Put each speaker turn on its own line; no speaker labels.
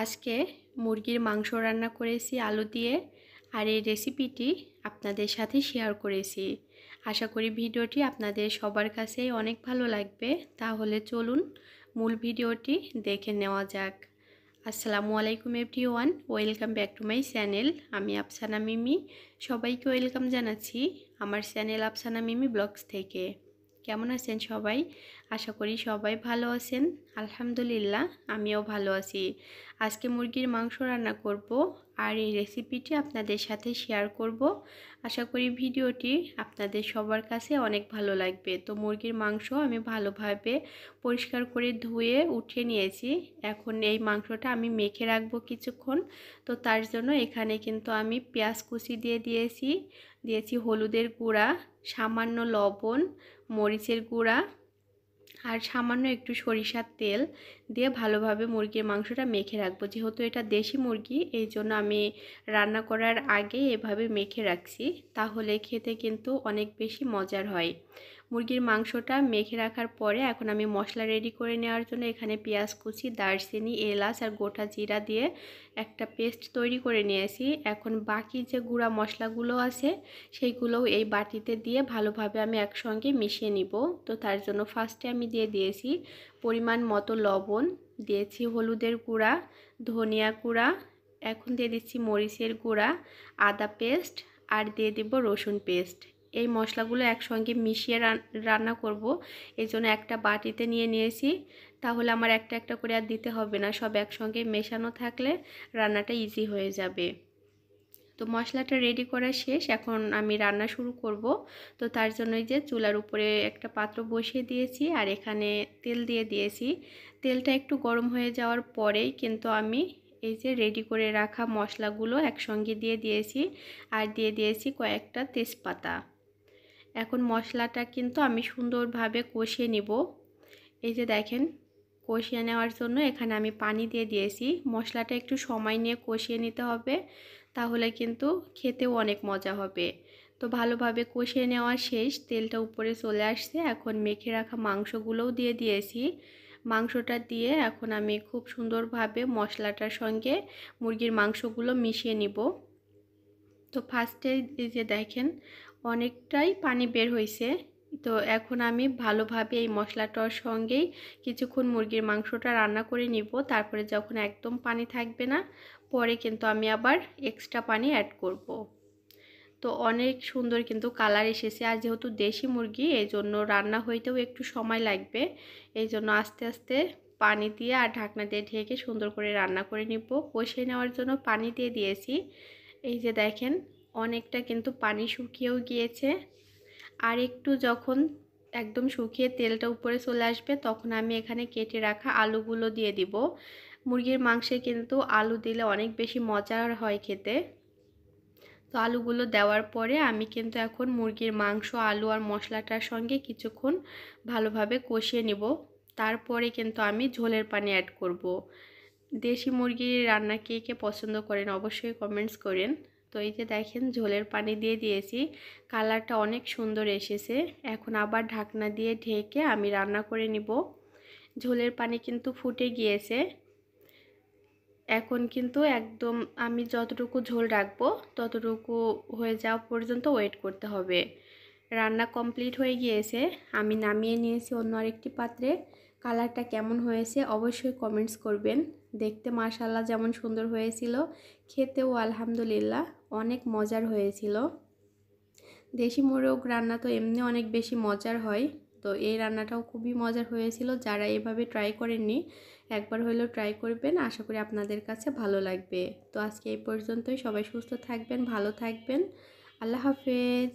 আজকে মুরগির মাংস রান্না করেছি আলু দিয়ে, আর এই রেসিপিটি আপনাদের সাথে শেয়ার করেছি। আশা করি ভিডিওটি আপনাদের সবার কাছেই অনেক ভালো লাগবে। তাহলে চলুন মূল ভিডিওটি দেখে নেওয়া যাক। আসসালামু আলাইকুম everyone, welcome back to my channel. আমি আফসানা মিমি, সবাইকে ওয়েলকাম জানাচ্ছি আমার চ্যানেল আফসানা মিমি ব্লগস থেকে। কেমন আছেন সবাই? আশা করি সবাই ভালো আছেন। আলহামদুলিল্লাহ, আমিও ভালো আছি। আজকে মুরগির মাংস রান্না করব, আর এই রেসিপিটি আপনাদের সাথে শেয়ার করব। আশা করি ভিডিওটি আপনাদের সবার কাছে অনেক ভালো লাগবে। তো মুরগির মাংস আমি ভালোভাবে পরিষ্কার করে ধুয়ে উঠিয়ে নিয়েছি। এখন এই মাংসটা আমি মেখে রাখবো কিছুক্ষণ। তো তার জন্য এখানে কিন্তু আমি পেঁয়াজ কুচি দিয়েছি হলুদের গুঁড়া, সামান্য লবণ, মরিচের গুঁড়া আর সামান্য একটু সরিষার তেল দিয়ে ভালোভাবে মুরগির মাংসটা মেখে রাখবো। যেহেতু এটা দেশি মুরগি, এই জন্য আমি রান্না করার আগে এভাবে মেখে রাখছি, তাহলে খেতে কিন্তু অনেক বেশি মজার হয়। মুরগির মাংসটা মেখে রাখার পরে এখন আমি মশলা রেডি করে নেওয়ার জন্য এখানে পেঁয়াজ কুচি, দারচিনি, এলাচ আর গোটা জিরা দিয়ে একটা পেস্ট তৈরি করে নিয়েছি। এখন বাকি যে গুঁড়া মশলাগুলো আছে সেইগুলোও এই বাটিতে দিয়ে ভালোভাবে আমি একসঙ্গে মিশিয়ে নিব। তো তার জন্য ফার্স্টে আমি দিয়ে দিয়েছি পরিমাণ মতো লবণ, দিয়েছি হলুদের গুঁড়া, ধনিয়া গুঁড়া, এখন দিয়ে দিচ্ছি মরিচের গুঁড়া, আদা পেস্ট আর দিয়ে দেব রসুন পেস্ট। এই মশলাগুলো একসঙ্গে মিশিয়ে রান্না করব, এই জন্য একটা বাটিতে নিয়ে নিয়েছি। তাহলে আমার একটা একটা করে আর দিতে হবে না, সব একসঙ্গে মেশানো থাকলে রান্নাটা ইজি হয়ে যাবে। তো মশলাটা রেডি করা শেষ, এখন আমি রান্না শুরু করব। তো তার জন্যই যে চুলার উপরে একটা পাত্র বসিয়ে দিয়েছি আর এখানে তেল দিয়ে দিয়েছি। তেলটা একটু গরম হয়ে যাওয়ার পরেই কিন্তু আমি এই যে রেডি করে রাখা মশলাগুলো একসঙ্গে দিয়ে দিয়েছি আর দিয়ে দিয়েছি কয়েকটা তেজপাতা। এখন মশলাটা কিন্তু আমি সুন্দরভাবে কষিয়ে নিব। এই যে দেখেন, কষিয়ে নেওয়ার জন্য এখানে আমি পানি দিয়ে দিয়েছি। মশলাটা একটু সময় নিয়ে কষিয়ে নিতে হবে, তাহলে কিন্তু খেতেও অনেক মজা হবে। তো ভালোভাবে কষিয়ে নেওয়া শেষ, তেলটা উপরে চলে আসছে। এখন মেখে রাখা মাংসগুলোও দিয়ে দিয়েছি। মাংসটা দিয়ে এখন আমি খুব সুন্দরভাবে মশলাটার সঙ্গে মুরগির মাংসগুলো মিশিয়ে নিব। তো ফার্স্টে এই যে দেখেন অনেকটাই পানি বের হয়েছে। তো এখন আমি ভালোভাবে এই মশলাটার সঙ্গেই কিছুক্ষণ মুরগির মাংসটা রান্না করে নিব। তারপরে যখন একদম পানি থাকবে না, পরে কিন্তু আমি আবার এক্সট্রা পানি অ্যাড করব। তো অনেক সুন্দর কিন্তু কালার এসেছে, আর যেহেতু দেশি মুরগি এই জন্য রান্না হইতেও একটু সময় লাগবে। এই জন্য আস্তে আস্তে পানি দিয়ে আর ঢাকনা দিয়ে ঢেকে সুন্দর করে রান্না করে নিব। কষিয়ে নেওয়ার জন্য পানি দিয়ে দিয়েছি। এই যে দেখেন অনেকটা কিন্তু পানি শুকিয়েও গিয়েছে। আর একটু যখন একদম শুকিয়ে তেলটা উপরে চলে আসবে, তখন আমি এখানে কেটে রাখা আলুগুলো দিয়ে দিব। মুরগির মাংসে কিন্তু আলু দিলে অনেক বেশি মজার হয় খেতে। তো আলুগুলো দেওয়ার পরে আমি কিন্তু এখন মুরগির মাংস, আলু আর মশলাটার সঙ্গে কিছুক্ষণ ভালোভাবে কষিয়ে নিব। তারপরে কিন্তু আমি ঝোলের পানি অ্যাড করব। দেশি মুরগির রান্না কে কে পছন্দ করেন অবশ্যই কমেন্টস করেন। তো এই যে দেখেন ঝোলের পানি দিয়ে দিয়েছি, কালারটা অনেক সুন্দর এসেছে। এখন আবার ঢাকনা দিয়ে ঢেকে আমি রান্না করে নিব। ঝোলের পানি কিন্তু ফুটে গিয়েছে। এখন কিন্তু একদম আমি যতটুকু ঝোল রাখবো ততটুকু হয়ে যাওয়া পর্যন্ত ওয়েট করতে হবে। রান্না কমপ্লিট হয়ে গিয়েছে, আমি নামিয়ে নিয়েছি অন্য আরেকটি পাত্রে। কালারটা কেমন হয়েছে অবশ্যই কমেন্টস করবেন। দেখতে মাশাআল্লাহ যেমন সুন্দর হয়েছিল, খেতেও আলহামদুলিল্লাহ অনেক মজার হয়েছিল। দেশি মোরগ রান্না তো এমনি অনেক বেশি মজার হয়, তো এই রান্নাটাও খুবই মজার হয়েছিল। যারা এভাবে ট্রাই করেননি, একবার হলেও ট্রাই করবেন, আশা করি আপনাদের কাছে ভালো লাগবে। তো আজকে এই পর্যন্তই, সবাই সুস্থ থাকবেন, ভালো থাকবেন, আল্লাহ হাফেজ।